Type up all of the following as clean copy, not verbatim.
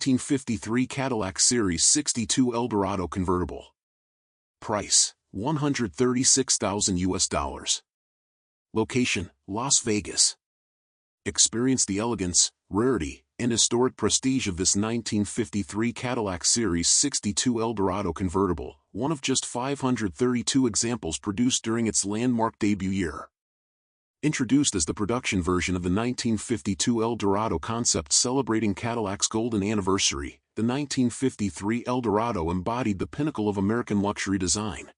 1953 Cadillac Series 62 Eldorado convertible. Price, $136,000 US. Location, Las Vegas. Experience the elegance, rarity, and historic prestige of this 1953 Cadillac Series 62 Eldorado convertible, one of just 532 examples produced during its landmark debut year. Introduced as the production version of the 1952 Eldorado concept celebrating Cadillac's golden anniversary, the 1953 Eldorado embodied the pinnacle of American luxury design.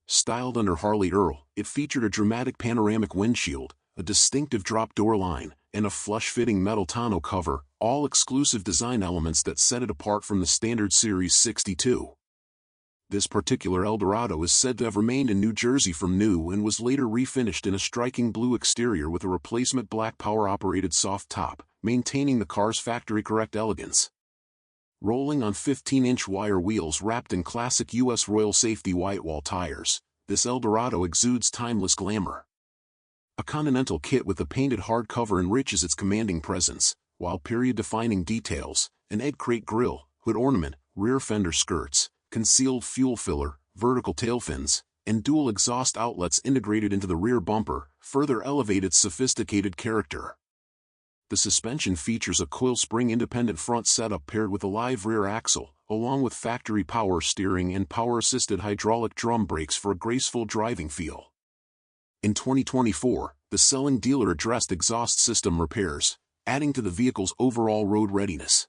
Styled under Harley Earl, it featured a dramatic panoramic windshield, a distinctive drop-door line, and a flush-fitting metal tonneau cover, all exclusive design elements that set it apart from the standard Series 62. This particular Eldorado is said to have remained in New Jersey from new and was later refinished in a striking blue exterior with a replacement black power-operated soft top, maintaining the car's factory-correct elegance. Rolling on 15-inch wire wheels wrapped in classic U.S. Royal Safety white-wall tires, this Eldorado exudes timeless glamour. A Continental kit with a painted hardcover enriches its commanding presence, while period-defining details, an egg crate grille, hood ornament, rear fender skirts, concealed fuel filler, vertical tail fins, and dual exhaust outlets integrated into the rear bumper, further elevate its sophisticated character. The suspension features a coil spring independent front setup paired with a live rear axle, along with factory power steering and power-assisted hydraulic drum brakes for a graceful driving feel. In 2024, the selling dealer addressed exhaust system repairs, adding to the vehicle's overall road readiness.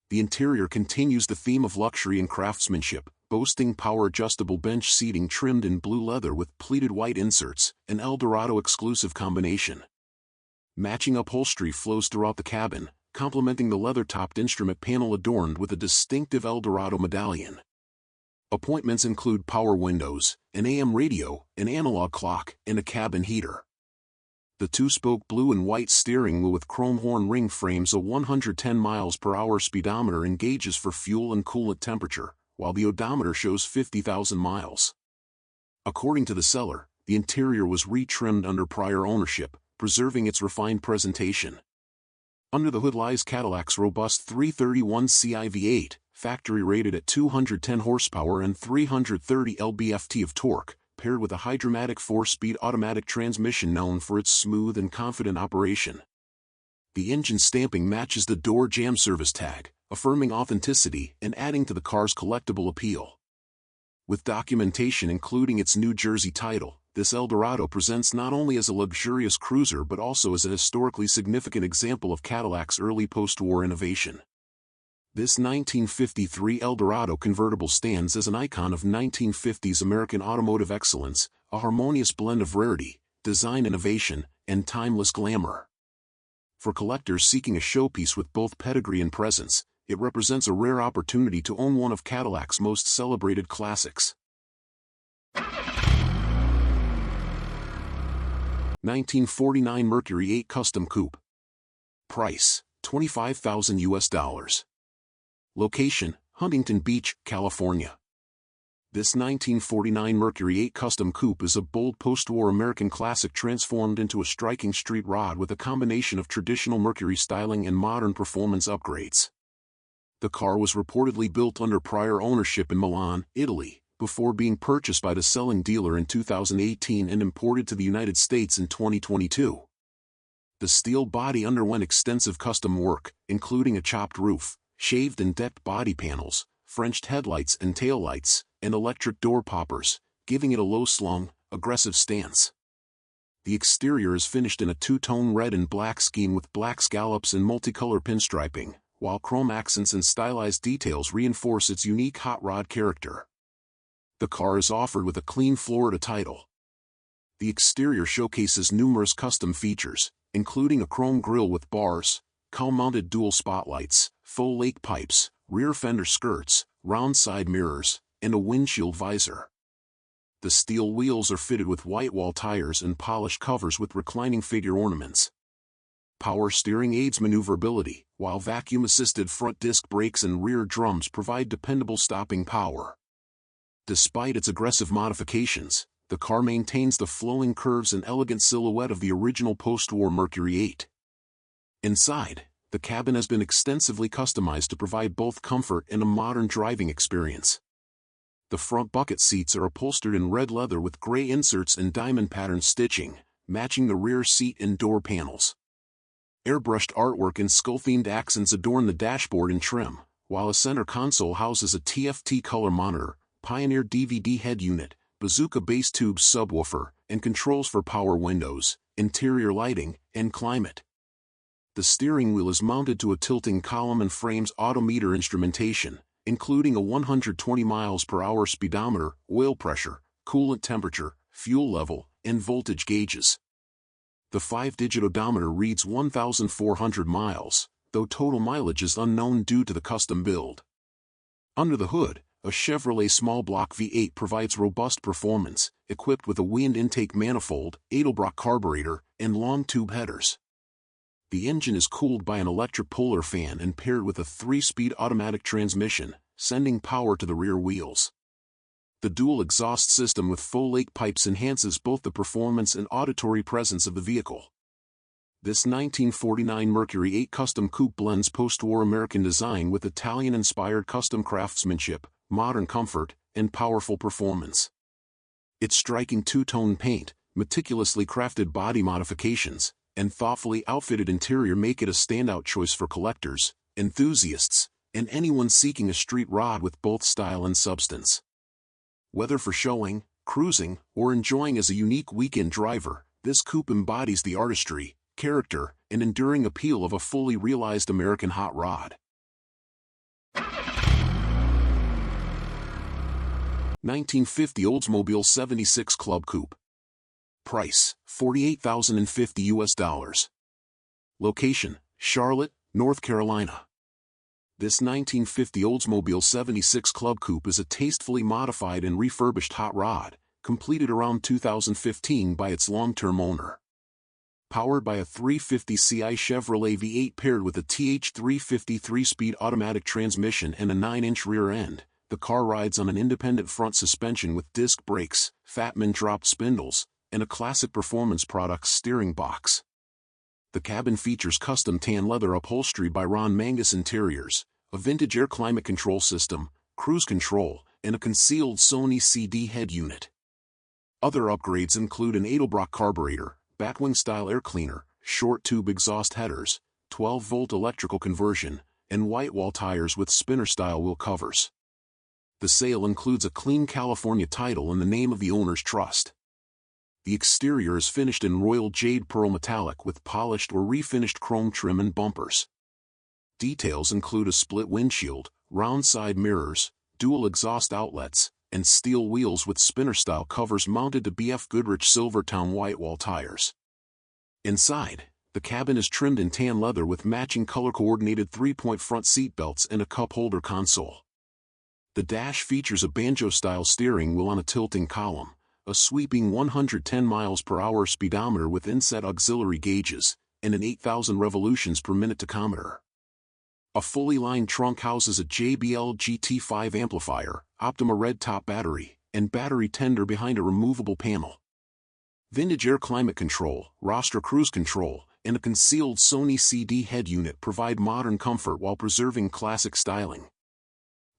The interior continues the theme of luxury and craftsmanship, boasting power-adjustable bench seating trimmed in blue leather with pleated white inserts, an Eldorado exclusive combination. Matching upholstery flows throughout the cabin, complementing the leather-topped instrument panel adorned with a distinctive Eldorado medallion. Appointments include power windows, an AM radio, an analog clock, and a cabin heater. The two-spoke blue and white steering wheel with chrome horn ring frames a 110 mph speedometer and gauges for fuel and coolant temperature, while the odometer shows 50,000 miles. According to the seller, the interior was retrimmed under prior ownership, preserving its refined presentation. Under the hood lies Cadillac's robust 331 CI V8, factory-rated at 210 horsepower and 330 lb-ft of torque, paired with a hydromatic 4-speed automatic transmission known for its smooth and confident operation. The engine stamping matches the door jam service tag, affirming authenticity and adding to the car's collectible appeal. With documentation including its New Jersey title, this Eldorado presents not only as a luxurious cruiser but also as a historically significant example of Cadillac's early post-war innovation. This 1953 Eldorado convertible stands as an icon of 1950s American automotive excellence, a harmonious blend of rarity, design innovation, and timeless glamour. For collectors seeking a showpiece with both pedigree and presence, it represents a rare opportunity to own one of Cadillac's most celebrated classics. 1949 Mercury 8 Custom Coupe. Price, $25,000 US. Location, Huntington Beach, California. This 1949 Mercury 8 Custom Coupe is a bold post-war American classic transformed into a striking street rod with a combination of traditional Mercury styling and modern performance upgrades. The car was reportedly built under prior ownership in Milan, Italy, before being purchased by the selling dealer in 2018 and imported to the United States in 2022. The steel body underwent extensive custom work, including a chopped roof, shaved and decked body panels, Frenched headlights and taillights, and electric door poppers, giving it a low-slung, aggressive stance. The exterior is finished in a two-tone red and black scheme with black scallops and multicolor pinstriping, while chrome accents and stylized details reinforce its unique hot rod character. The car is offered with a clean Florida title. The exterior showcases numerous custom features, including a chrome grille with bars, cowl-mounted dual spotlights, faux lake pipes, rear fender skirts, round side mirrors, and a windshield visor. The steel wheels are fitted with white-wall tires and polished covers with reclining figure ornaments. Power steering aids maneuverability, while vacuum-assisted front disc brakes and rear drums provide dependable stopping power. Despite its aggressive modifications, the car maintains the flowing curves and elegant silhouette of the original post-war Mercury 8. Inside, The cabin has been extensively customized to provide both comfort and a modern driving experience. The front bucket seats are upholstered in red leather with gray inserts and diamond pattern stitching, matching the rear seat and door panels. Airbrushed artwork and skull-themed accents adorn the dashboard and trim, while a center console houses a TFT color monitor, Pioneer DVD head unit, Bazooka bass tube subwoofer, and controls for power windows, interior lighting, and climate. The steering wheel is mounted to a tilting column and frames odometer instrumentation, including a 120 miles per hour speedometer, oil pressure, coolant temperature, fuel level, and voltage gauges. The 5-digit odometer reads 1,400 miles, though total mileage is unknown due to the custom build. Under the hood, a Chevrolet small block V8 provides robust performance, equipped with a wind intake manifold, Edelbrock carburetor, and long tube headers. The engine is cooled by an electric polar fan and paired with a 3-speed automatic transmission, sending power to the rear wheels. The dual exhaust system with faux lake pipes enhances both the performance and auditory presence of the vehicle. This 1949 Mercury 8 Custom Coupe blends post-war American design with Italian-inspired custom craftsmanship, modern comfort, and powerful performance. Its striking two-tone paint, meticulously crafted body modifications, and thoughtfully outfitted interior make it a standout choice for collectors, enthusiasts, and anyone seeking a street rod with both style and substance. Whether for showing, cruising, or enjoying as a unique weekend driver, this coupe embodies the artistry, character, and enduring appeal of a fully realized American hot rod. 1950 Oldsmobile 76 Club Coupe. Price, $48,050. Location, Charlotte, North Carolina. This 1950 Oldsmobile 76 Club Coupe is a tastefully modified and refurbished hot rod, completed around 2015 by its long-term owner. Powered by a 350ci Chevrolet V8 paired with a TH350 3-speed automatic transmission and a 9-inch rear end, the car rides on an independent front suspension with disc brakes, Fatman dropped spindles, and a classic performance products steering box. The cabin features custom tan leather upholstery by Ron Mangus Interiors, a vintage air climate control system, cruise control, and a concealed Sony CD head unit. Other upgrades include an Edelbrock carburetor, batwing-style air cleaner, short-tube exhaust headers, 12-volt electrical conversion, and white-wall tires with spinner-style wheel covers. The sale includes a clean California title in the name of the owner's trust. The exterior is finished in royal jade pearl metallic with polished or refinished chrome trim and bumpers. Details include a split windshield, round side mirrors, dual exhaust outlets, and steel wheels with spinner-style covers mounted to BF Goodrich Silvertown white-wall tires. Inside, the cabin is trimmed in tan leather with matching color-coordinated 3-point front seat belts and a cup-holder console. The dash features a banjo-style steering wheel on a tilting column, a sweeping 110 miles per hour speedometer with inset auxiliary gauges, and an 8,000 revolutions per minute tachometer. A fully lined trunk houses a JBL GT5 amplifier, Optima red top battery, and battery tender behind a removable panel. Vintage air climate control, Rostra cruise control, and a concealed Sony CD head unit provide modern comfort while preserving classic styling.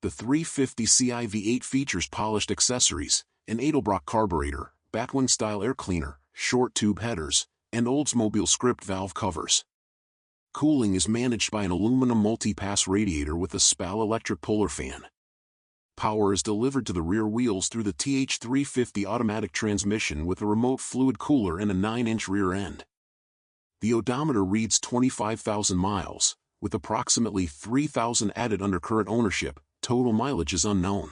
The 350ci V8 features polished accessories, an Edelbrock carburetor, batwing-style air cleaner, short-tube headers, and Oldsmobile script valve covers. Cooling is managed by an aluminum multi-pass radiator with a SPAL electric polar fan. Power is delivered to the rear wheels through the TH350 automatic transmission with a remote fluid cooler and a 9-inch rear end. The odometer reads 25,000 miles, with approximately 3,000 added under current ownership. Total mileage is unknown.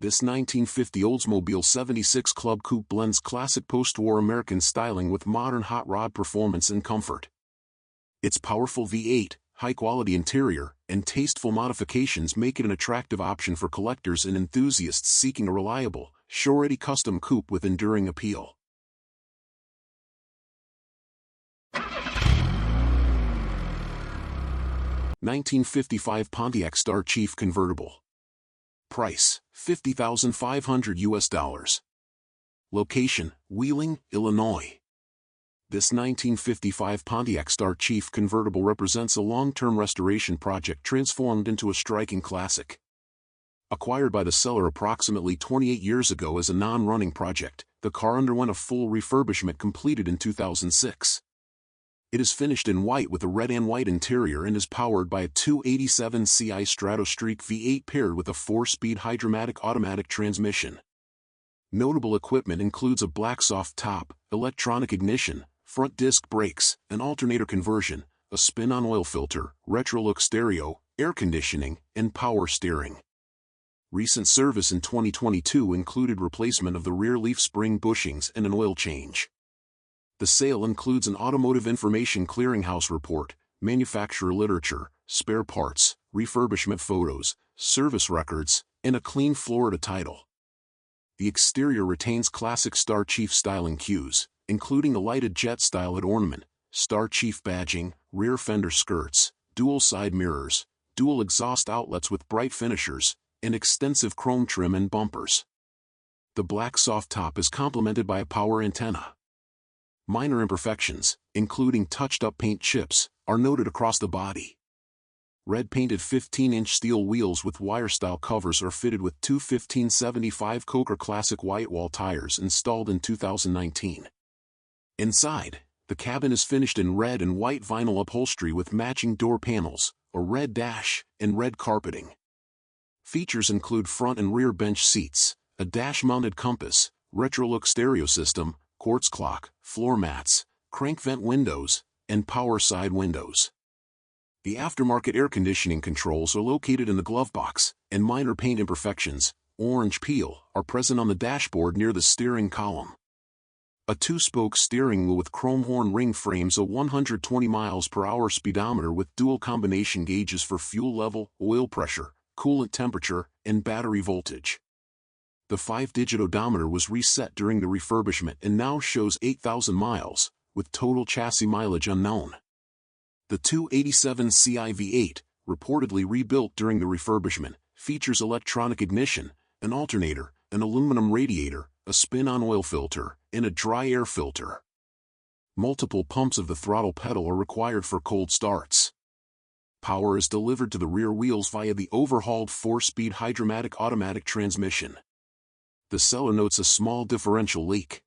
This 1950 Oldsmobile 76 Club Coupe blends classic post-war American styling with modern hot rod performance and comfort. Its powerful V8, high-quality interior, and tasteful modifications make it an attractive option for collectors and enthusiasts seeking a reliable, show-ready custom coupe with enduring appeal. 1955 Pontiac Star Chief Convertible. Price, $50,500. Location, Wheeling, Illinois. This 1955 Pontiac Star Chief convertible represents a long-term restoration project transformed into a striking classic. Acquired by the seller approximately 28 years ago as a non-running project, the car underwent a full refurbishment completed in 2006. It is finished in white with a red and white interior and is powered by a 287 Ci Stratostreak V8 paired with a 4-speed Hydromatic automatic transmission. Notable equipment includes a black soft top, electronic ignition, front disc brakes, an alternator conversion, a spin-on oil filter, retro-look stereo, air conditioning, and power steering. Recent service in 2022 included replacement of the rear leaf spring bushings and an oil change. The sale includes an Automotive Information Clearinghouse report, manufacturer literature, spare parts, refurbishment photos, service records, and a clean Florida title. The exterior retains classic Star Chief styling cues, including a lighted jet styled ornament, Star Chief badging, rear fender skirts, dual side mirrors, dual exhaust outlets with bright finishers, and extensive chrome trim and bumpers. The black soft top is complemented by a power antenna. Minor imperfections, including touched-up paint chips, are noted across the body. Red-painted 15-inch steel wheels with wire-style covers are fitted with two 1575 Coker Classic white-wall tires installed in 2019. Inside, the cabin is finished in red and white vinyl upholstery with matching door panels, a red dash, and red carpeting. Features include front and rear bench seats, a dash-mounted compass, retro-look stereo system, quartz clock, floor mats, crank vent windows, and power side windows. The aftermarket air conditioning controls are located in the glove box, and minor paint imperfections, orange peel, are present on the dashboard near the steering column. A 2-spoke steering wheel with chrome horn ring frames a 120 miles per hour speedometer with dual combination gauges for fuel level, oil pressure, coolant temperature, and battery voltage. The 5-digit odometer was reset during the refurbishment and now shows 8,000 miles, with total chassis mileage unknown. The 287 Ci V8, reportedly rebuilt during the refurbishment, features electronic ignition, an alternator, an aluminum radiator, a spin-on oil filter, and a dry air filter. Multiple pumps of the throttle pedal are required for cold starts. Power is delivered to the rear wheels via the overhauled 4-speed Hydromatic automatic transmission. The seller notes a small differential leak.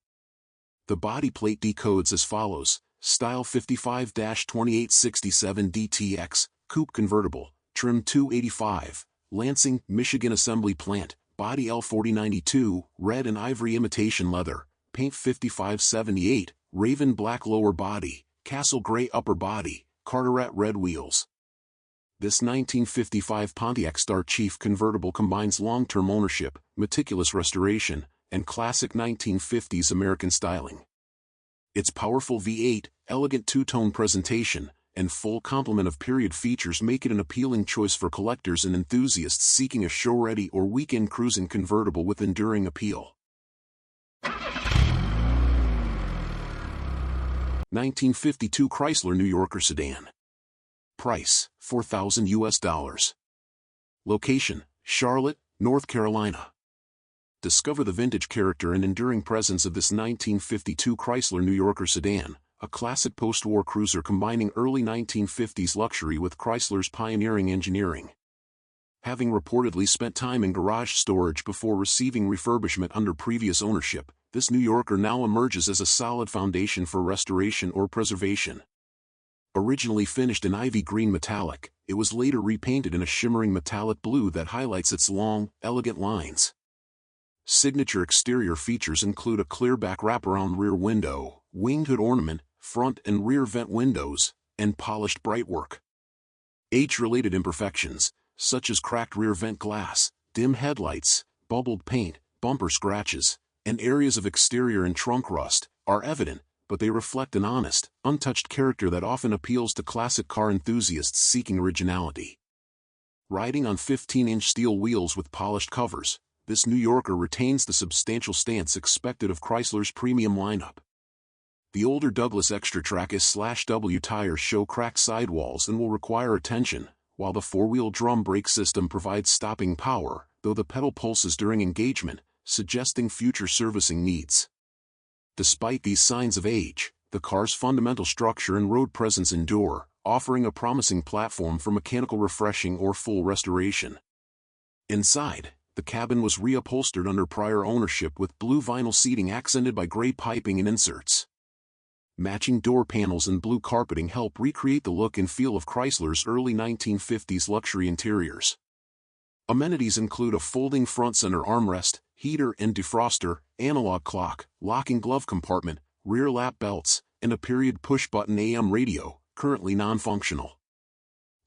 The body plate decodes as follows: Style 55-2867 DTX, Coupe convertible, trim 285, Lansing, Michigan assembly plant, body L4092, red and ivory imitation leather, paint 5578, raven black lower body, castle gray upper body, Carteret red wheels. This 1955 Pontiac Star Chief convertible combines long-term ownership, meticulous restoration, and classic 1950s American styling. Its powerful V8, elegant two-tone presentation, and full complement of period features make it an appealing choice for collectors and enthusiasts seeking a show-ready or weekend cruising convertible with enduring appeal. 1952 Chrysler New Yorker Sedan. Price, $4,000. Location, Charlotte, North Carolina. Discover the vintage character and enduring presence of this 1952 Chrysler New Yorker sedan, a classic post-war cruiser combining early 1950s luxury with Chrysler's pioneering engineering. Having reportedly spent time in garage storage before receiving refurbishment under previous ownership, this New Yorker now emerges as a solid foundation for restoration or preservation. Originally finished in ivy green metallic, it was later repainted in a shimmering metallic blue that highlights its long, elegant lines. Signature exterior features include a clear back wraparound rear window, winged hood ornament, front and rear vent windows, and polished brightwork. Age-related imperfections, such as cracked rear vent glass, dim headlights, bubbled paint, bumper scratches, and areas of exterior and trunk rust, are evident, but they reflect an honest, untouched character that often appeals to classic car enthusiasts seeking originality. Riding on 15-inch steel wheels with polished covers, this New Yorker retains the substantial stance expected of Chrysler's premium lineup. The older Douglas Extra-Track S/W tires show cracked sidewalls and will require attention, while the four-wheel drum brake system provides stopping power, though the pedal pulses during engagement, suggesting future servicing needs. Despite these signs of age, the car's fundamental structure and road presence endure, offering a promising platform for mechanical refreshing or full restoration. Inside, the cabin was reupholstered under prior ownership with blue vinyl seating accented by gray piping and inserts. Matching door panels and blue carpeting help recreate the look and feel of Chrysler's early 1950s luxury interiors. Amenities include a folding front center armrest, heater and defroster, analog clock, locking glove compartment, rear lap belts, and a period push-button AM radio, currently non-functional.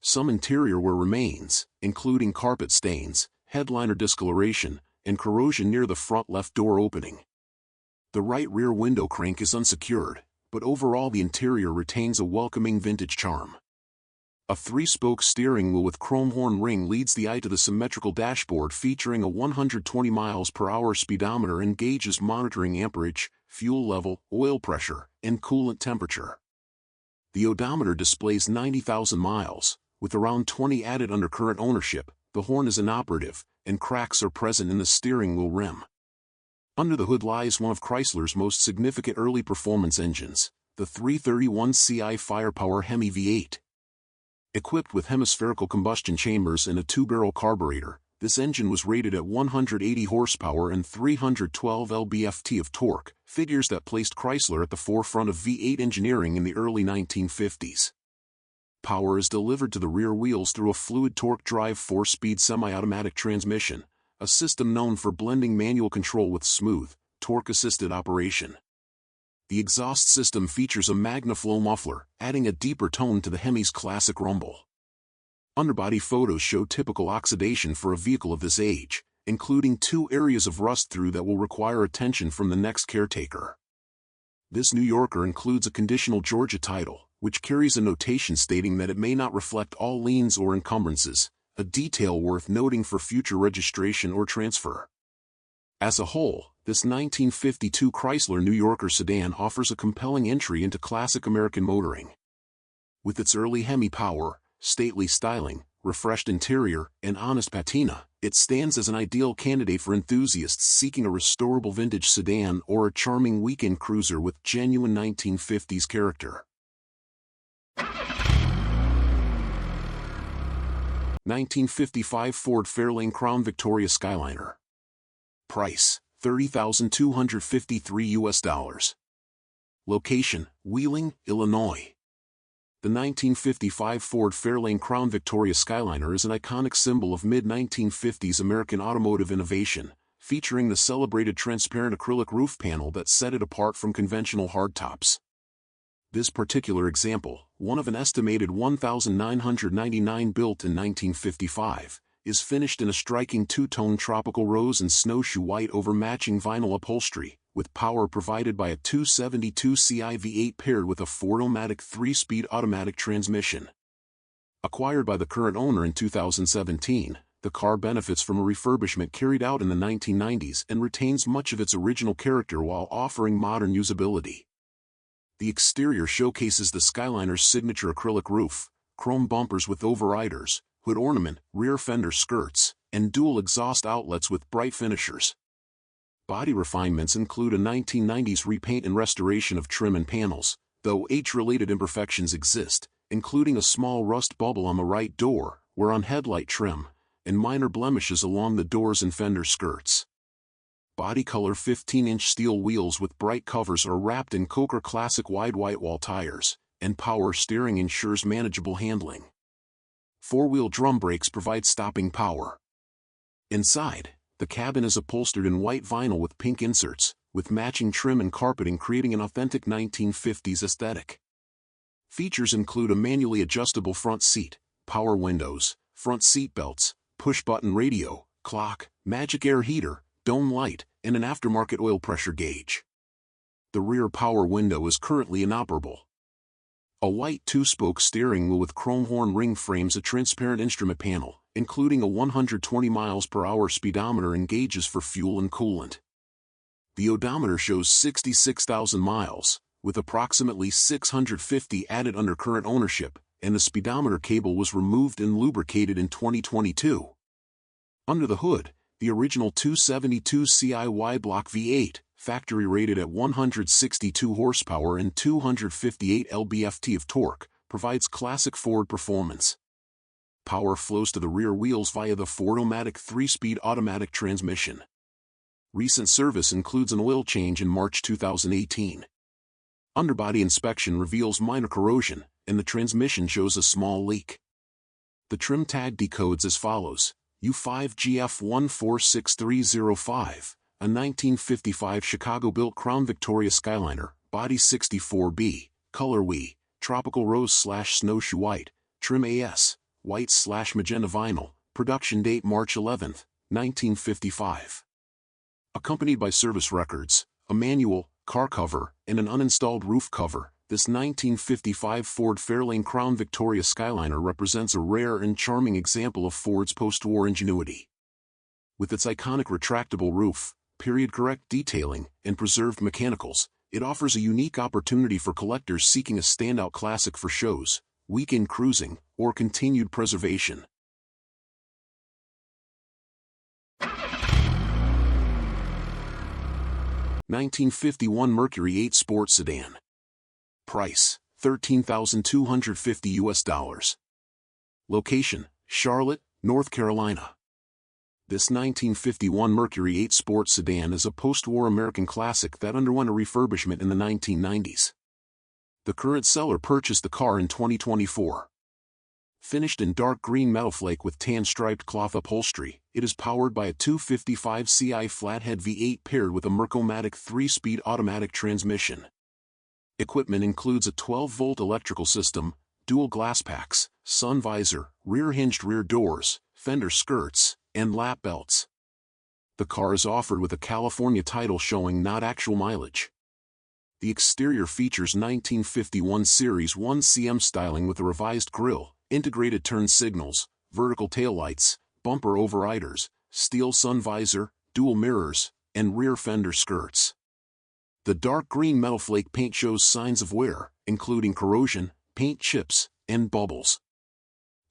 Some interior wear remains, including carpet stains, headliner discoloration, and corrosion near the front left door opening. The right rear window crank is unsecured, but overall the interior retains a welcoming vintage charm. A 3-spoke steering wheel with chrome horn ring leads the eye to the symmetrical dashboard featuring a 120 mph speedometer and gauges monitoring amperage, fuel level, oil pressure, and coolant temperature. The odometer displays 90,000 miles, with around 20 added under current ownership. The horn is inoperative, and cracks are present in the steering wheel rim. Under the hood lies one of Chrysler's most significant early performance engines, the 331 Ci Firepower Hemi V8. Equipped with hemispherical combustion chambers and a 2-barrel carburetor, this engine was rated at 180 horsepower and 312 lb-ft of torque, figures that placed Chrysler at the forefront of V8 engineering in the early 1950s. Power is delivered to the rear wheels through a fluid torque drive 4-speed semi-automatic transmission, a system known for blending manual control with smooth, torque-assisted operation. The exhaust system features a MagnaFlow muffler, adding a deeper tone to the Hemi's classic rumble. Underbody photos show typical oxidation for a vehicle of this age, including 2 areas of rust-through that will require attention from the next caretaker. This New Yorker includes a conditional Georgia title, which carries a notation stating that it may not reflect all liens or encumbrances, a detail worth noting for future registration or transfer. As a whole, this 1952 Chrysler New Yorker sedan offers a compelling entry into classic American motoring. With its early Hemi power, stately styling, refreshed interior, and honest patina, it stands as an ideal candidate for enthusiasts seeking a restorable vintage sedan or a charming weekend cruiser with genuine 1950s character. 1955 Ford Fairlane Crown Victoria Skyliner. Price, $30,253. Location, Wheeling, Illinois. The 1955 Ford Fairlane Crown Victoria Skyliner is an iconic symbol of mid-1950s American automotive innovation, featuring the celebrated transparent acrylic roof panel that set it apart from conventional hardtops. This particular example, one of an estimated 1,999 built in 1955, is finished in a striking 2-tone tropical rose and snowshoe white over matching vinyl upholstery, with power provided by a 272 Ci V8 paired with a 4-o-matic 3-speed automatic transmission. Acquired by the current owner in 2017, the car benefits from a refurbishment carried out in the 1990s and retains much of its original character while offering modern usability. The exterior showcases the Skyliner's signature acrylic roof, chrome bumpers with overriders, hood ornament, rear fender skirts, and dual exhaust outlets with bright finishers. Body refinements include a 1990s repaint and restoration of trim and panels, though age-related imperfections exist, including a small rust bubble on the right door, wear on headlight trim, and minor blemishes along the doors and fender skirts. Body color 15-inch steel wheels with bright covers are wrapped in Coker Classic wide whitewall tires, and power steering ensures manageable handling. 4-wheel drum brakes provide stopping power. Inside, the cabin is upholstered in white vinyl with pink inserts, with matching trim and carpeting creating an authentic 1950s aesthetic. Features include a manually adjustable front seat, power windows, front seat belts, push-button radio, clock, magic air heater, dome light, and an aftermarket oil pressure gauge. The rear power window is currently inoperable. A white 2-spoke steering wheel with chrome horn ring frames a transparent instrument panel, including a 120 mph speedometer and gauges for fuel and coolant. The odometer shows 66,000 miles, with approximately 650 added under current ownership, and the speedometer cable was removed and lubricated in 2022. Under the hood, the original 272 Ci Y-block V8, factory rated at 162 horsepower and 258 lb-ft of torque, provides classic Ford performance. Power flows to the rear wheels via the Ford-O-Matic 3-speed automatic transmission. Recent service includes an oil change in March 2018. Underbody inspection reveals minor corrosion, and the transmission shows a small leak. The trim tag decodes as follows: U5GF146305, a 1955 Chicago-built Crown Victoria Skyliner, body 64B, color WE, tropical rose/snowshoe white, trim AS, white/magenta vinyl, production date March 11, 1955. Accompanied by service records, a manual, car cover, and an uninstalled roof cover, this 1955 Ford Fairlane Crown Victoria Skyliner represents a rare and charming example of Ford's post-war ingenuity. With its iconic retractable roof, period-correct detailing, and preserved mechanicals, it offers a unique opportunity for collectors seeking a standout classic for shows, weekend cruising, or continued preservation. (1951) Mercury 8 Sport Sedan. Price: $13,250. Location: Charlotte, North Carolina. This 1951 Mercury 8 Sport Sedan is a post-war American classic that underwent a refurbishment in the 1990s. The current seller purchased the car in 2024. Finished in dark green metal flake with tan-striped cloth upholstery, it is powered by a 255 Ci flathead V8 paired with a Mercury 3-speed automatic transmission. Equipment includes a 12-volt electrical system, dual glass packs, sun visor, rear-hinged rear doors, fender skirts, and lap belts. The car is offered with a California title showing not actual mileage. The exterior features 1951 Series 1 CM styling with a revised grille, integrated turn signals, vertical taillights, bumper overriders, steel sun visor, dual mirrors, and rear fender skirts. The dark green metal flake paint shows signs of wear, including corrosion, paint chips, and bubbles.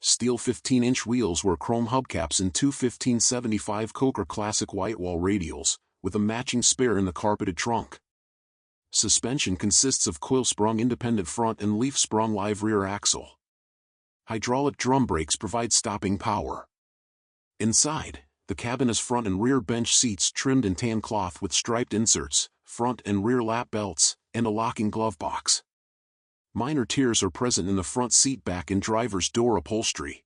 Steel 15-inch wheels wear chrome hubcaps and two 1575 Coker Classic whitewall radials, with a matching spare in the carpeted trunk. Suspension consists of coil-sprung independent front and leaf-sprung live rear axle. Hydraulic drum brakes provide stopping power. Inside, the cabin has front and rear bench seats trimmed in tan cloth with striped inserts, front and rear lap belts, and a locking glove box. Minor tears are present in the front seat back and driver's door upholstery.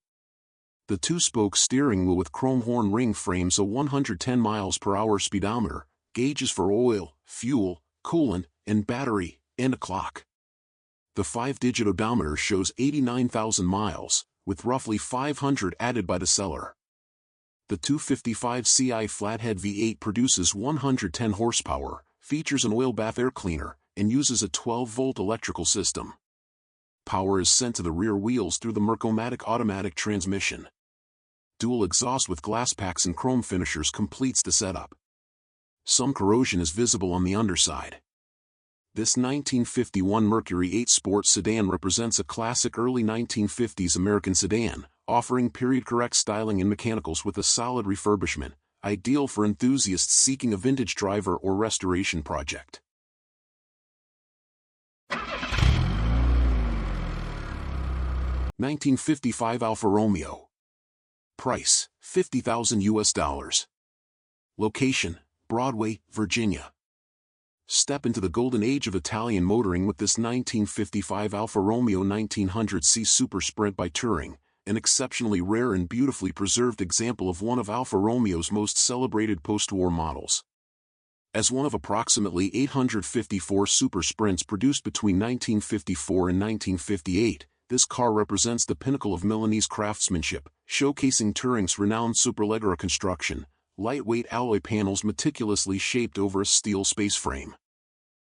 The two-spoke steering wheel with chrome horn ring frames a 110 miles per hour speedometer, gauges for oil, fuel, coolant, and battery, and a clock. The 5-digit odometer shows 89,000 miles, with roughly 500 added by the seller. The 255 Ci flathead V8 produces 110 horsepower, features an oil bath air cleaner, and uses a 12-volt electrical system. Power is sent to the rear wheels through the Mercury automatic transmission. Dual exhaust with glass packs and chrome finishers completes the setup. Some corrosion is visible on the underside. This 1951 Mercury 8 Sport Sedan represents a classic early 1950s American sedan, offering period-correct styling and mechanicals with a solid refurbishment, ideal for enthusiasts seeking a vintage driver or restoration project. (1955) Alfa Romeo. Price: $50,000. Location: Broadway, Virginia. Step into the golden age of Italian motoring with this 1955 Alfa Romeo 1900C Super Sprint by Touring, an exceptionally rare and beautifully preserved example of one of Alfa Romeo's most celebrated post-war models. As one of approximately 854 Super Sprints produced between 1954 and 1958, this car represents the pinnacle of Milanese craftsmanship, showcasing Touring's renowned Superleggera construction, lightweight alloy panels meticulously shaped over a steel space frame.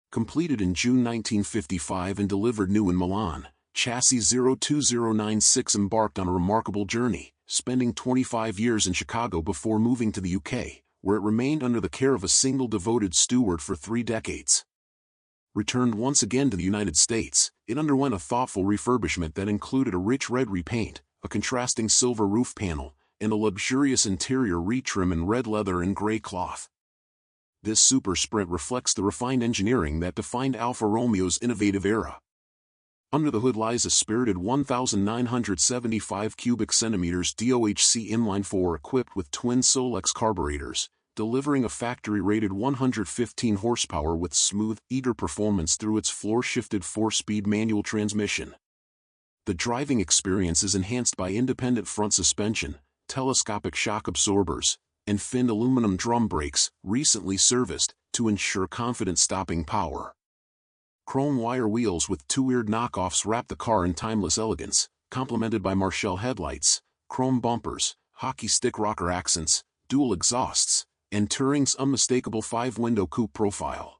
Completed in June 1955 and delivered new in Milan, Chassis 02096 embarked on a remarkable journey, spending 25 years in Chicago before moving to the UK, where it remained under the care of a single devoted steward for 3 decades. Returned once again to the United States, it underwent a thoughtful refurbishment that included a rich red repaint, a contrasting silver roof panel, and a luxurious interior retrim in red leather and gray cloth. This Super Sprint reflects the refined engineering that defined Alfa Romeo's innovative era. Under the hood lies a spirited 1,975 cubic centimeters DOHC inline-4 equipped with twin Solex carburetors, delivering a factory-rated 115 horsepower with smooth, eager performance through its floor-shifted 4-speed manual transmission. The driving experience is enhanced by independent front suspension, telescopic shock absorbers, and finned aluminum drum brakes, recently serviced, to ensure confident stopping power. Chrome wire wheels with two-eared knockoffs wrap the car in timeless elegance, complemented by Marshall headlights, chrome bumpers, hockey stick rocker accents, dual exhausts, and Touring's unmistakable 5-window coupe profile.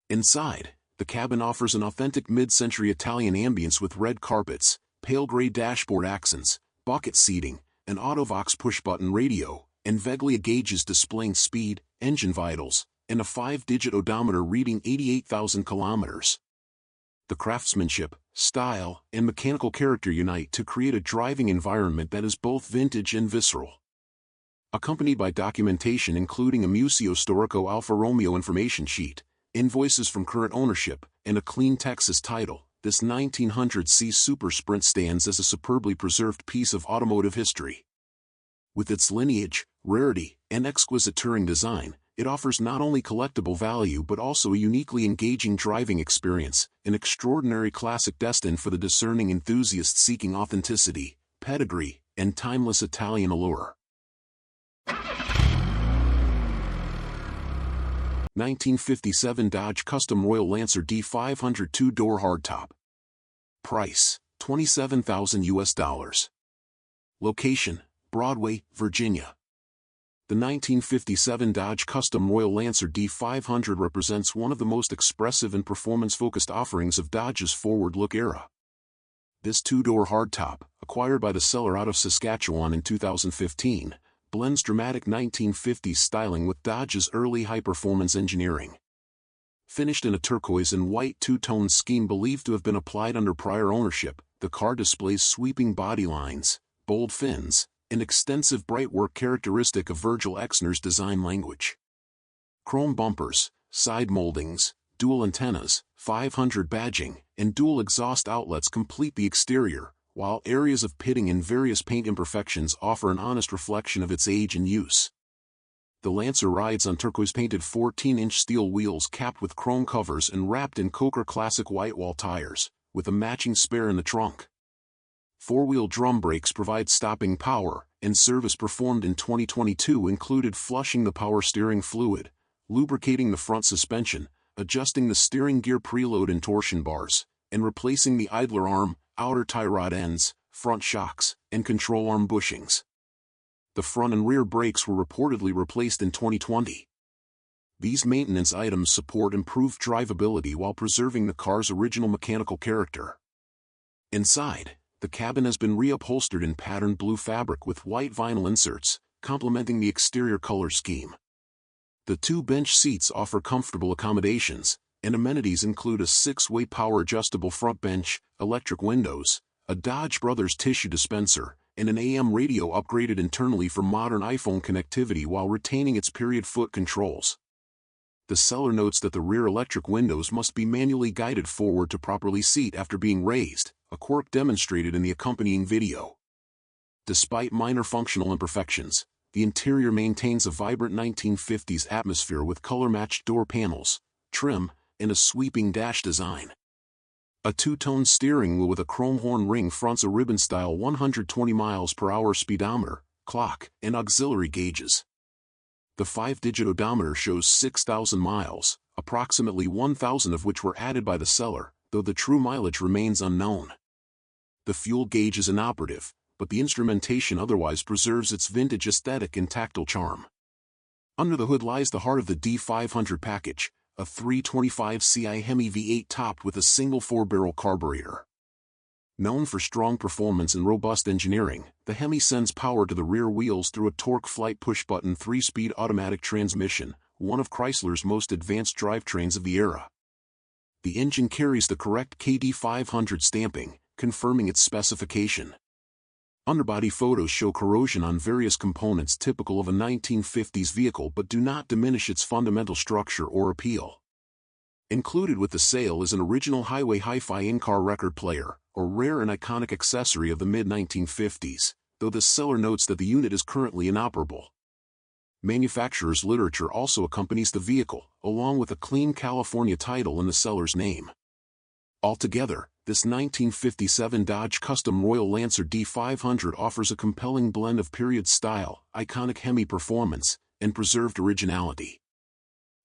Inside, the cabin offers an authentic mid-century Italian ambience with red carpets, pale gray dashboard accents, bucket seating, an Autovox push-button radio, and Veglia gauges displaying speed, engine vitals, and a 5-digit odometer reading 88,000 kilometers. The craftsmanship, style, and mechanical character unite to create a driving environment that is both vintage and visceral. Accompanied by documentation including a Museo Storico Alfa Romeo information sheet, invoices from current ownership, and a clean Texas title, this 1900C Super Sprint stands as a superbly preserved piece of automotive history. With its lineage, rarity, and exquisite touring design, it offers not only collectible value but also a uniquely engaging driving experience, an extraordinary classic destined for the discerning enthusiast seeking authenticity, pedigree, and timeless Italian allure. 1957 Dodge Custom Royal Lancer D500 2-door hardtop. Price, $27,000. Location, Broadway, Virginia. The 1957 Dodge Custom Royal Lancer D500 represents one of the most expressive and performance-focused offerings of Dodge's forward-look era. This 2-door hardtop, acquired by the seller out of Saskatchewan in 2015, blends dramatic 1950s styling with Dodge's early high-performance engineering. Finished in a turquoise and white two-tone scheme believed to have been applied under prior ownership, the car displays sweeping body lines, bold fins, and extensive bright work characteristic of Virgil Exner's design language. Chrome bumpers, side moldings, dual antennas, 500 badging, and dual exhaust outlets complete the exterior, while areas of pitting and various paint imperfections offer an honest reflection of its age and use. The Lancer rides on turquoise-painted 14-inch steel wheels capped with chrome covers and wrapped in Coker Classic white-wall tires, with a matching spare in the trunk. 4-wheel drum brakes provide stopping power, and service performed in 2022 included flushing the power steering fluid, lubricating the front suspension, adjusting the steering gear preload and torsion bars, and replacing the idler arm, outer tie rod ends, front shocks, and control arm bushings. The front and rear brakes were reportedly replaced in 2020. These maintenance items support improved drivability while preserving the car's original mechanical character. Inside, the cabin has been reupholstered in patterned blue fabric with white vinyl inserts, complementing the exterior color scheme. The 2 bench seats offer comfortable accommodations, and amenities include a 6-way power-adjustable front bench, electric windows, a Dodge Brothers tissue dispenser, and an AM radio upgraded internally for modern iPhone connectivity while retaining its period foot controls. The seller notes that the rear electric windows must be manually guided forward to properly seat after being raised, a quirk demonstrated in the accompanying video. Despite minor functional imperfections, the interior maintains a vibrant 1950s atmosphere with color-matched door panels, trim, and a sweeping dash design. A 2-tone steering wheel with a chrome horn ring fronts a ribbon-style 120 mph speedometer, clock, and auxiliary gauges. The 5-digit odometer shows 6,000 miles, approximately 1,000 of which were added by the seller, though the true mileage remains unknown. The fuel gauge is inoperative, but the instrumentation otherwise preserves its vintage aesthetic and tactile charm. Under the hood lies the heart of the D500 package, a 325 Ci Hemi V8 topped with a single 4-barrel carburetor. Known for strong performance and robust engineering, the Hemi sends power to the rear wheels through a torque flight push-button 3-speed automatic transmission, one of Chrysler's most advanced drivetrains of the era. The engine carries the correct KD500 stamping, confirming its specification. Underbody photos show corrosion on various components typical of a 1950s vehicle but do not diminish its fundamental structure or appeal. Included with the sale is an original highway hi-fi in-car record player, a rare and iconic accessory of the mid-1950s, though the seller notes that the unit is currently inoperable. Manufacturer's literature also accompanies the vehicle, along with a clean California title in the seller's name. Altogether, this 1957 Dodge Custom Royal Lancer D500 offers a compelling blend of period style, iconic Hemi performance, and preserved originality.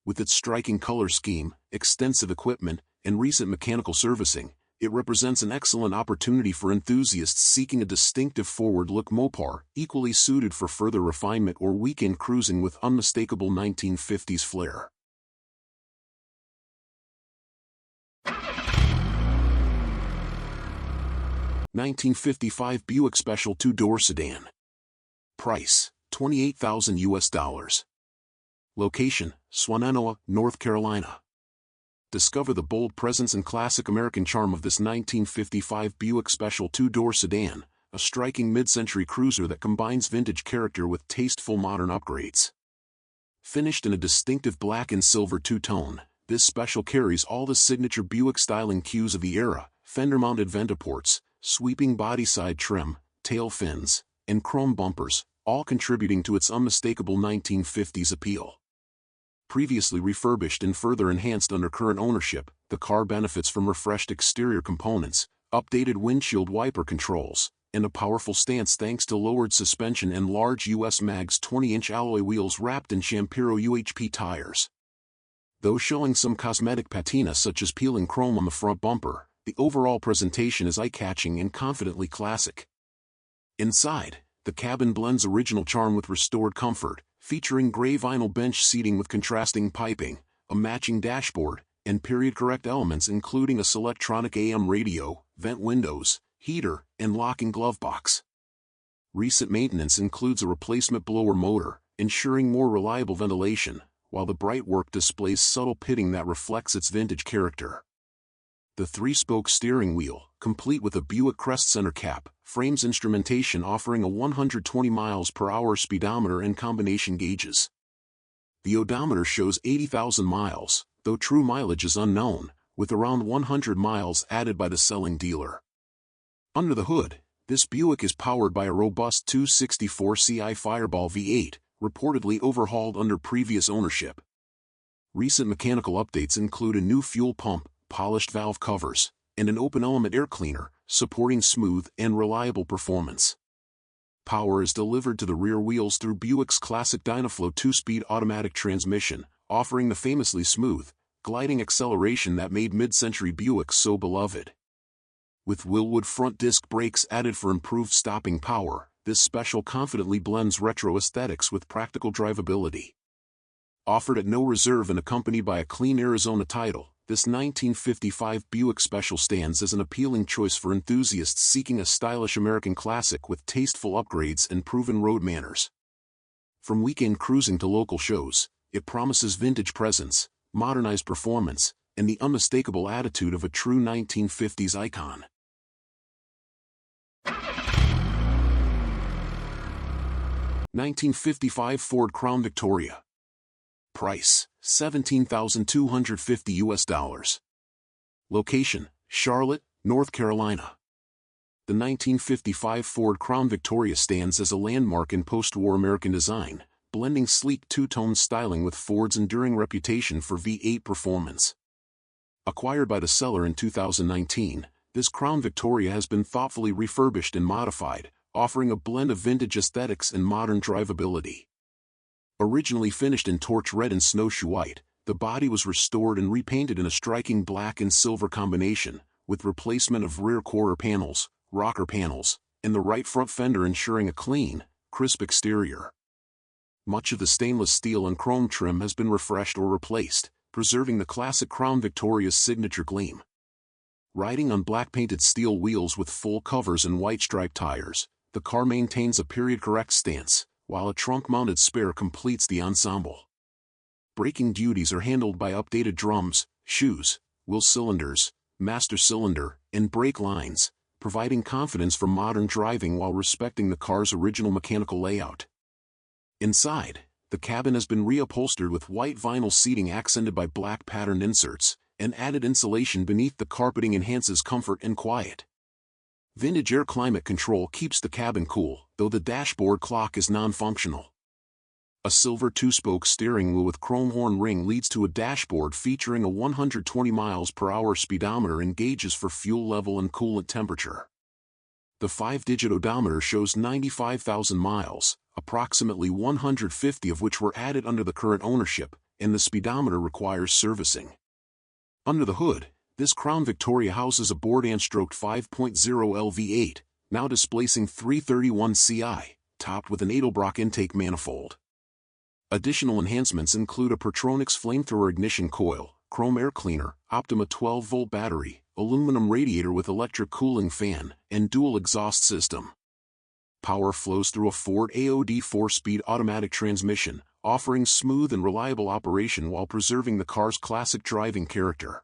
With its striking color scheme, extensive equipment, and recent mechanical servicing, it represents an excellent opportunity for enthusiasts seeking a distinctive forward-look Mopar, equally suited for further refinement or weekend cruising with unmistakable 1950s flair. $1955 Buick Special 2-door sedan. Price, $28,000. Location, Swannanoa, North Carolina. Discover the bold presence and classic American charm of this 1955 Buick Special 2-door sedan, a striking mid-century cruiser that combines vintage character with tasteful modern upgrades. Finished in a distinctive black and silver two-tone, this Special carries all the signature Buick styling cues of the era: fender-mounted ventiports, sweeping body side trim, tail fins, and chrome bumpers, all contributing to its unmistakable 1950s appeal. Previously refurbished and further enhanced under current ownership, the car benefits from refreshed exterior components, updated windshield wiper controls, and a powerful stance thanks to lowered suspension and large US Mags 20-inch alloy wheels wrapped in Shampiro UHP tires. Though showing some cosmetic patina such as peeling chrome on the front bumper, the overall presentation is eye-catching and confidently classic. Inside, the cabin blends original charm with restored comfort, featuring gray vinyl bench seating with contrasting piping, a matching dashboard, and period-correct elements including a Selectronic AM radio, vent windows, heater, and locking glove box. Recent maintenance includes a replacement blower motor, ensuring more reliable ventilation, while the bright work displays subtle pitting that reflects its vintage character. The 3-spoke steering wheel, complete with a Buick Crest center cap, frames instrumentation offering a 120 miles per hour speedometer and combination gauges. The odometer shows 80,000 miles, though true mileage is unknown, with around 100 miles added by the selling dealer. Under the hood, this Buick is powered by a robust 264 Ci Fireball V8, reportedly overhauled under previous ownership. Recent mechanical updates include a new fuel pump, polished valve covers, and an open-element air cleaner, supporting smooth and reliable performance. Power is delivered to the rear wheels through Buick's classic Dynaflow 2-speed automatic transmission, offering the famously smooth, gliding acceleration that made mid-century Buicks so beloved. With Wilwood front disc brakes added for improved stopping power, this Special confidently blends retro aesthetics with practical drivability. Offered at no reserve and accompanied by a clean Arizona title, this 1955 Buick Special stands as an appealing choice for enthusiasts seeking a stylish American classic with tasteful upgrades and proven road manners. From weekend cruising to local shows, it promises vintage presence, modernized performance, and the unmistakable attitude of a true 1950s icon. $1955 Ford Crown Victoria. Price, $17,250. Location, Charlotte, North Carolina. The 1955 Ford Crown Victoria stands as a landmark in post-war American design, blending sleek two-tone styling with Ford's enduring reputation for V8 performance. Acquired by the seller in 2019, this Crown Victoria has been thoughtfully refurbished and modified, offering a blend of vintage aesthetics and modern drivability. Originally finished in torch red and snowshoe white, the body was restored and repainted in a striking black and silver combination, with replacement of rear quarter panels, rocker panels, and the right front fender ensuring a clean, crisp exterior. Much of the stainless steel and chrome trim has been refreshed or replaced, preserving the classic Crown Victoria's signature gleam. Riding on black-painted steel wheels with full covers and white striped tires, the car maintains a period-correct stance, while a trunk-mounted spare completes the ensemble. Braking duties are handled by updated drums, shoes, wheel cylinders, master cylinder, and brake lines, providing confidence for modern driving while respecting the car's original mechanical layout. Inside, the cabin has been reupholstered with white vinyl seating accented by black patterned inserts, and added insulation beneath the carpeting enhances comfort and quiet. Vintage air climate control keeps the cabin cool, though the dashboard clock is non-functional. A silver two-spoke steering wheel with chrome horn ring leads to a dashboard featuring a 120 miles per hour speedometer and gauges for fuel level and coolant temperature. The 5-digit odometer shows 95,000 miles, approximately 150 of which were added under the current ownership, and the speedometer requires servicing. Under the hood, this Crown Victoria houses a Bourdon-stroked 5.0 LV8, now displacing 331 CI, topped with an Edelbrock intake manifold. Additional enhancements include a Pertronix flamethrower ignition coil, chrome air cleaner, Optima 12-volt battery, aluminum radiator with electric cooling fan, and dual exhaust system. Power flows through a Ford AOD 4-speed automatic transmission, offering smooth and reliable operation while preserving the car's classic driving character.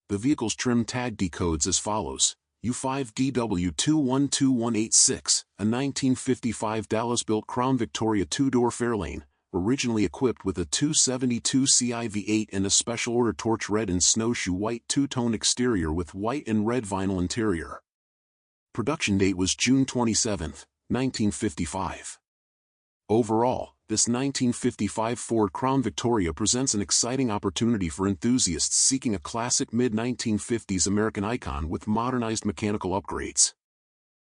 The vehicle's trim tag decodes as follows: U5DW212186, a 1955 Dallas-built Crown Victoria two-door Fairlane, originally equipped with a 272 CI V8 and a special order torch red and snowshoe white two-tone exterior with white and red vinyl interior. Production date was June 27, 1955. Overall, this 1955 Ford Crown Victoria presents an exciting opportunity for enthusiasts seeking a classic mid-1950s American icon with modernized mechanical upgrades.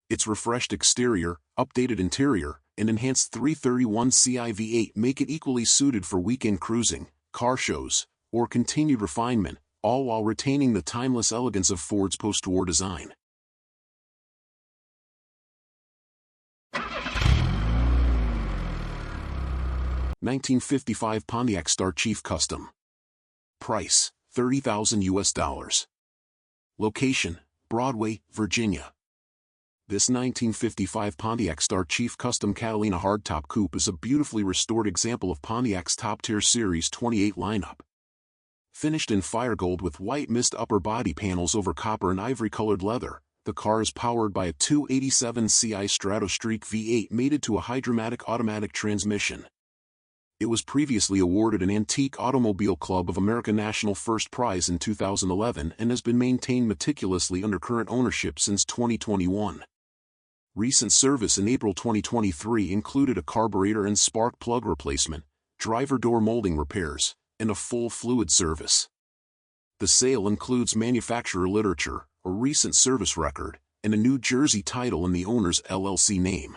Its refreshed exterior, updated interior, and enhanced 331 CI V8 make it equally suited for weekend cruising, car shows, or continued refinement, all while retaining the timeless elegance of Ford's post-war design. $1955 Pontiac Star Chief Custom. Price, $30,000. Location, Broadway, Virginia. This 1955 Pontiac Star Chief Custom Catalina hardtop coupe is a beautifully restored example of Pontiac's top-tier Series 28 lineup. Finished in fire gold with white mist upper body panels over copper and ivory-colored leather, the car is powered by a 287 CI Stratostreak V8 mated to a Hydromatic automatic transmission. It was previously awarded an Antique Automobile Club of America National First Prize in 2011 and has been maintained meticulously under current ownership since 2021. Recent service in April 2023 included a carburetor and spark plug replacement, driver door molding repairs, and a full fluid service. The sale includes manufacturer literature, a recent service record, and a New Jersey title in the owner's LLC name.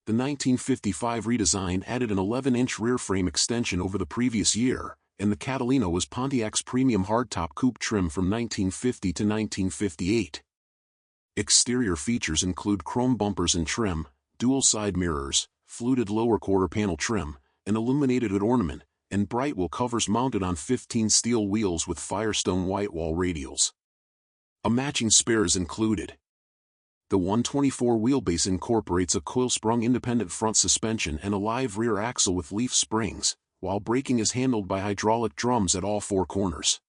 The 1955 redesign added an 11-inch rear frame extension over the previous year, and the Catalina was Pontiac's premium hardtop coupe trim from 1950 to 1958. Exterior features include chrome bumpers and trim, dual side mirrors, fluted lower quarter panel trim, an illuminated hood ornament, and bright wheel covers mounted on 15 steel wheels with Firestone white wall radials. A matching spare is included. The 124 wheelbase incorporates a coil-sprung independent front suspension and a live rear axle with leaf springs, while braking is handled by hydraulic drums at all four corners.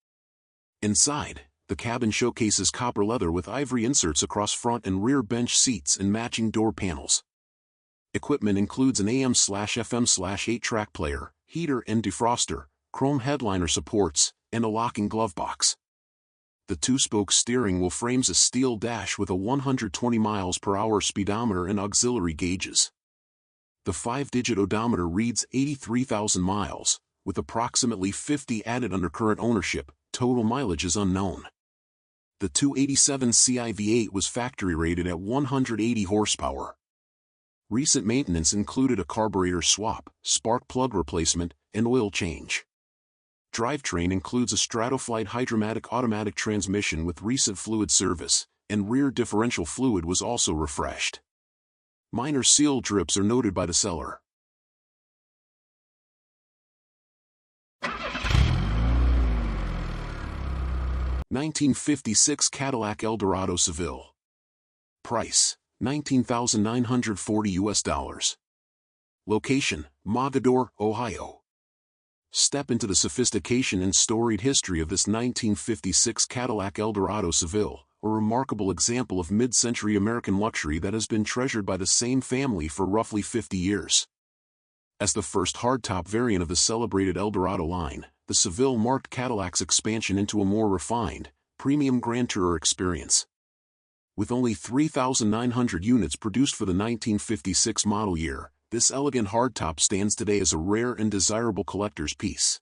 Inside, the cabin showcases copper leather with ivory inserts across front and rear bench seats and matching door panels. Equipment includes an AM/FM/8-track player, heater and defroster, chrome headliner supports, and a locking glove box. The two-spoke steering wheel frames a steel dash with a 120 miles per hour speedometer and auxiliary gauges. The 5-digit odometer reads 83,000 miles, with approximately 50 added under current ownership. Total mileage is unknown. The 287 CI V8 was factory rated at 180 horsepower. Recent maintenance included a carburetor swap, spark plug replacement, and oil change. Drivetrain includes a Stratoflight Hydromatic automatic transmission with recent fluid service, and rear differential fluid was also refreshed. Minor seal drips are noted by the seller. $1956 Cadillac Eldorado Seville. Price, $19,940. Location, Mogador, Ohio. Step into the sophistication and storied history of this 1956 Cadillac Eldorado Seville, a remarkable example of mid-century American luxury that has been treasured by the same family for roughly 50 years. As the first hardtop variant of the celebrated Eldorado line, the Seville marked Cadillac's expansion into a more refined, premium Grand Tourer experience. With only 3,900 units produced for the 1956 model year, this elegant hardtop stands today as a rare and desirable collector's piece.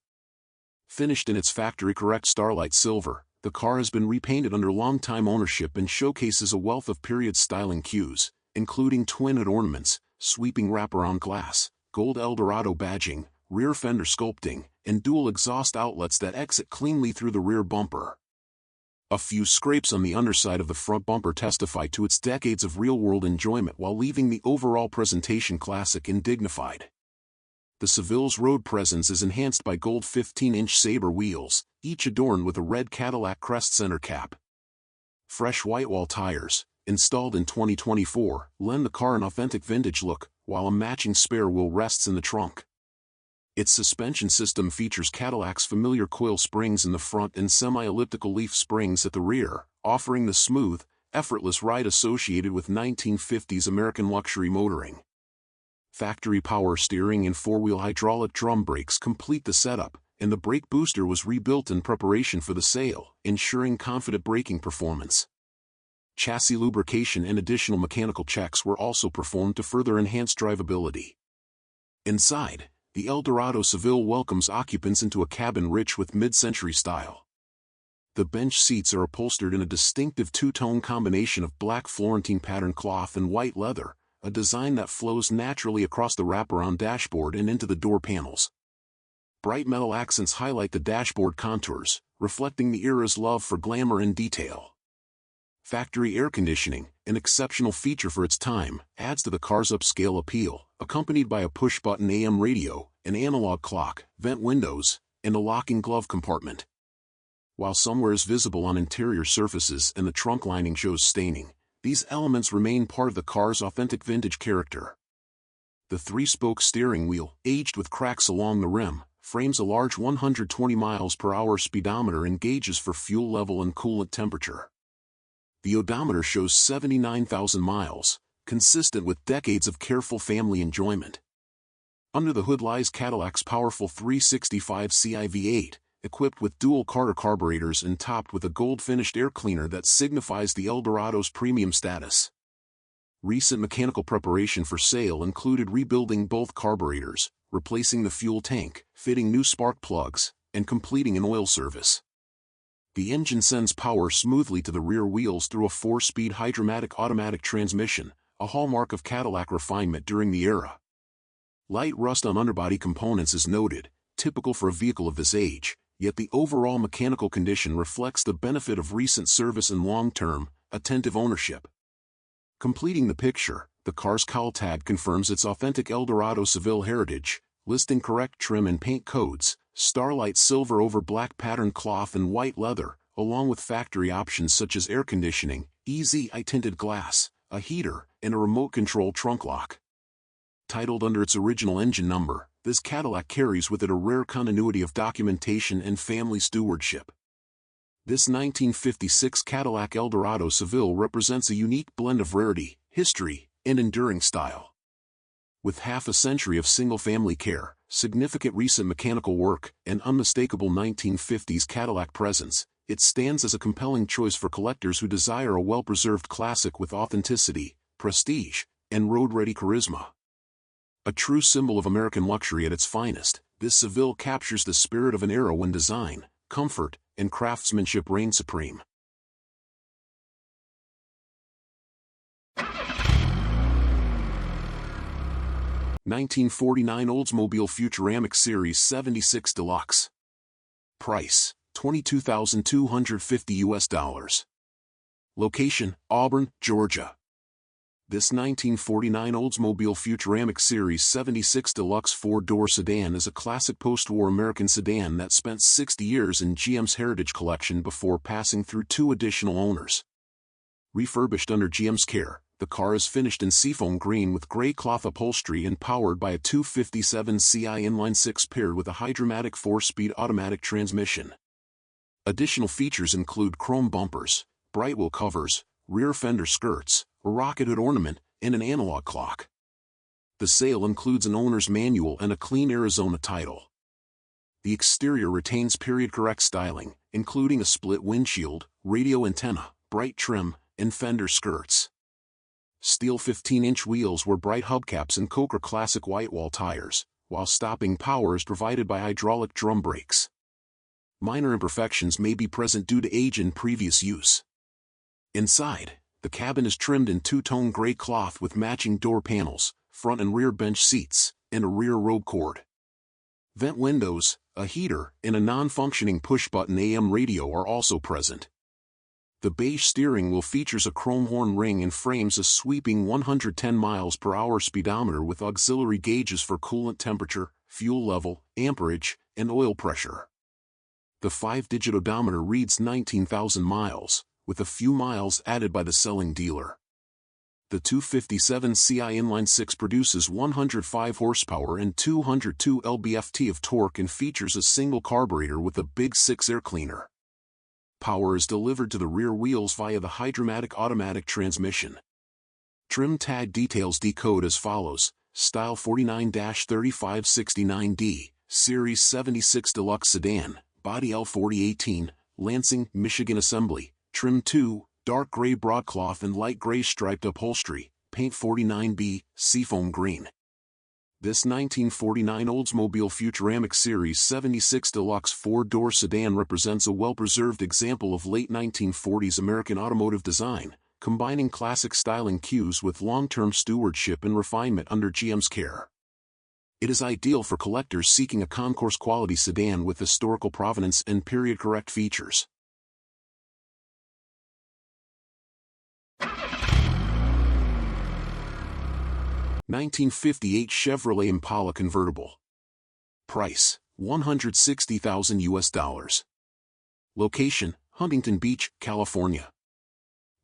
Finished in its factory-correct Starlight Silver, the car has been repainted under long-time ownership and showcases a wealth of period styling cues, including twin-hood ornaments, sweeping wraparound glass, gold Eldorado badging, rear fender sculpting, and dual exhaust outlets that exit cleanly through the rear bumper. A few scrapes on the underside of the front bumper testify to its decades of real-world enjoyment while leaving the overall presentation classic and dignified. The Seville's road presence is enhanced by gold 15-inch Sabre wheels, each adorned with a red Cadillac crest center cap. Fresh white-wall tires, installed in 2024, lend the car an authentic vintage look, while a matching spare wheel rests in the trunk. Its suspension system features Cadillac's familiar coil springs in the front and semi-elliptical leaf springs at the rear, offering the smooth, effortless ride associated with 1950s American luxury motoring. Factory power steering and four-wheel hydraulic drum brakes complete the setup, and the brake booster was rebuilt in preparation for the sale, ensuring confident braking performance. Chassis lubrication and additional mechanical checks were also performed to further enhance drivability. Inside, the Eldorado Seville welcomes occupants into a cabin rich with mid-century style. The bench seats are upholstered in a distinctive two-tone combination of black Florentine pattern cloth and white leather, a design that flows naturally across the wraparound dashboard and into the door panels. Bright metal accents highlight the dashboard contours, reflecting the era's love for glamour and detail. Factory air conditioning, an exceptional feature for its time, adds to the car's upscale appeal, accompanied by a push-button AM radio, an analog clock, vent windows, and a locking glove compartment. While some wear is visible on interior surfaces and the trunk lining shows staining, these elements remain part of the car's authentic vintage character. The three-spoke steering wheel, aged with cracks along the rim, frames a large 120 miles per hour speedometer and gauges for fuel level and coolant temperature. The odometer shows 79,000 miles, consistent with decades of careful family enjoyment. Under the hood lies Cadillac's powerful 365ci V8, equipped with dual Carter carburetors and topped with a gold-finished air cleaner that signifies the Eldorado's premium status. Recent mechanical preparation for sale included rebuilding both carburetors, replacing the fuel tank, fitting new spark plugs, and completing an oil service. The engine sends power smoothly to the rear wheels through a 4-speed hydromatic automatic transmission, a hallmark of Cadillac refinement during the era. Light rust on underbody components is noted, typical for a vehicle of this age, yet the overall mechanical condition reflects the benefit of recent service and long-term, attentive ownership. Completing the picture, the car's cowl tag confirms its authentic Eldorado Seville heritage, listing correct trim and paint codes, Starlight Silver over black patterned cloth and white leather, along with factory options such as air conditioning, EZ-I tinted glass, a heater, and a remote control trunk lock. Titled under its original engine number, this Cadillac carries with it a rare continuity of documentation and family stewardship. This 1956 Cadillac Eldorado Seville represents a unique blend of rarity, history, and enduring style. With half a century of single-family care, significant recent mechanical work, and unmistakable 1950s Cadillac presence, it stands as a compelling choice for collectors who desire a well-preserved classic with authenticity, prestige, and road-ready charisma. A true symbol of American luxury at its finest, this Seville captures the spirit of an era when design, comfort, and craftsmanship reigned supreme. (1949) Oldsmobile Futuramic Series 76 Deluxe. Price: $22,250. Location: Auburn, Georgia. This 1949 Oldsmobile Futuramic Series 76 Deluxe four-door sedan is a classic post-war American sedan that spent 60 years in GM's Heritage Collection before passing through two additional owners. Refurbished under GM's care, The car is finished in seafoam green with gray cloth upholstery and powered by a 257 Ci inline-six paired with a Hydromatic 4-speed automatic transmission. Additional features include chrome bumpers, bright wheel covers, rear fender skirts, a rocket hood ornament, and an analog clock. The sale includes an owner's manual and a clean Arizona title. The exterior retains period-correct styling, including a split windshield, radio antenna, bright trim, and fender skirts. Steel 15-inch wheels were bright hubcaps and Coker Classic whitewall tires, while stopping power is provided by hydraulic drum brakes. Minor imperfections may be present due to age and previous use. Inside, the cabin is trimmed in two-tone gray cloth with matching door panels, front and rear bench seats, and a rear robe cord. Vent windows, a heater, and a non-functioning push-button AM radio are also present. The beige steering wheel features a chrome horn ring and frames a sweeping 110 miles per hour speedometer with auxiliary gauges for coolant temperature, fuel level, amperage, and oil pressure. The 5-digit odometer reads 19,000 miles, with a few miles added by the selling dealer. The 257 Ci inline-six produces 105 horsepower and 202 lb-ft of torque and features a single carburetor with a Big 6 air cleaner. Power is delivered to the rear wheels via the Hydromatic automatic transmission. Trim tag details decode as follows: Style 49-3569D, Series 76 Deluxe Sedan, Body L4018, Lansing, Michigan Assembly, Trim 2, dark gray broadcloth and light gray striped upholstery, Paint 49B, seafoam green. This 1949 Oldsmobile Futuramic Series 76 Deluxe 4-door sedan represents a well-preserved example of late 1940s American automotive design, combining classic styling cues with long-term stewardship and refinement under GM's care. It is ideal for collectors seeking a concourse-quality sedan with historical provenance and period-correct features. 1958 Chevrolet Impala convertible. Price: $160,000. Location: Huntington Beach, California.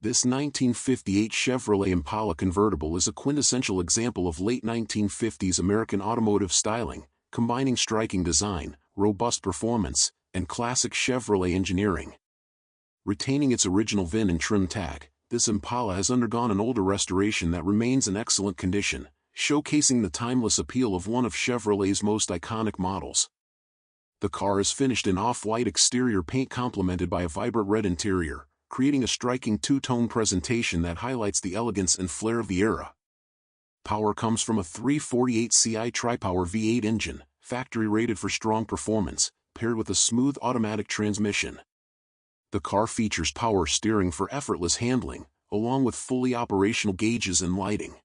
This 1958 Chevrolet Impala convertible is a quintessential example of late 1950s American automotive styling, combining striking design, robust performance, and classic Chevrolet engineering. Retaining its original VIN and trim tag, this Impala has undergone an older restoration that remains in excellent condition, showcasing the timeless appeal of one of Chevrolet's most iconic models. The car is finished in off-white exterior paint complemented by a vibrant red interior, creating a striking two-tone presentation that highlights the elegance and flair of the era. Power comes from a 348 Ci tri-power V8 engine, factory rated for strong performance, paired with a smooth automatic transmission. The car features power steering for effortless handling, along with fully operational gauges and lighting.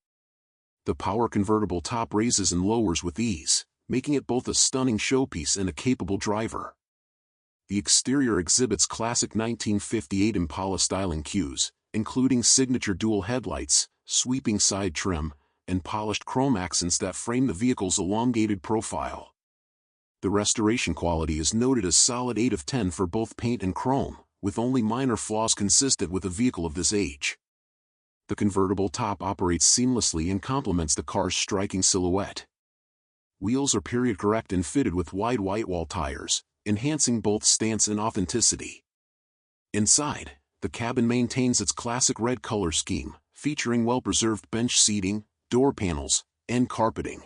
The power convertible top raises and lowers with ease, making it both a stunning showpiece and a capable driver. The exterior exhibits classic 1958 Impala styling cues, including signature dual headlights, sweeping side trim, and polished chrome accents that frame the vehicle's elongated profile. The restoration quality is noted as solid 8 of 10 for both paint and chrome, with only minor flaws consistent with a vehicle of this age. The convertible top operates seamlessly and complements the car's striking silhouette. Wheels are period-correct and fitted with wide whitewall tires, enhancing both stance and authenticity. Inside, the cabin maintains its classic red color scheme, featuring well-preserved bench seating, door panels, and carpeting.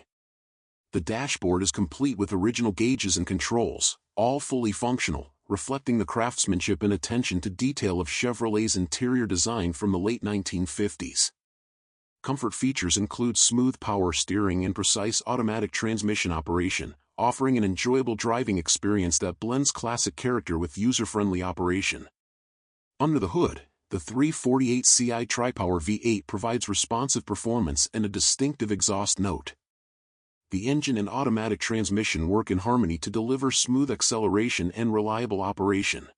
The dashboard is complete with original gauges and controls, all fully functional, reflecting the craftsmanship and attention to detail of Chevrolet's interior design from the late 1950s. Comfort features include smooth power steering and precise automatic transmission operation, offering an enjoyable driving experience that blends classic character with user-friendly operation. Under the hood, the 348 Ci tri-power V8 provides responsive performance and a distinctive exhaust note. The engine and automatic transmission work in harmony to deliver smooth acceleration and reliable operation.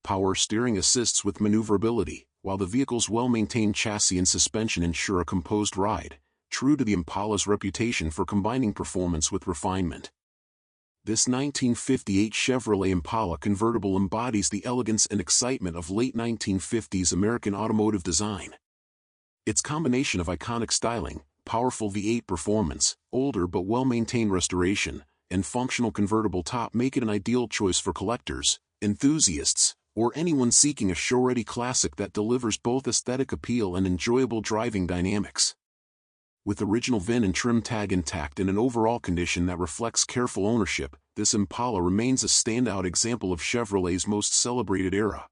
Power steering assists with maneuverability, while the vehicle's well-maintained chassis and suspension ensure a composed ride, true to the Impala's reputation for combining performance with refinement. This 1958 Chevrolet Impala convertible embodies the elegance and excitement of late 1950s American automotive design. Its combination of iconic styling, powerful V8 performance, older but well-maintained restoration, and functional convertible top make it an ideal choice for collectors, enthusiasts, or anyone seeking a show-ready classic that delivers both aesthetic appeal and enjoyable driving dynamics. With original VIN and trim tag intact and an overall condition that reflects careful ownership, this Impala remains a standout example of Chevrolet's most celebrated era.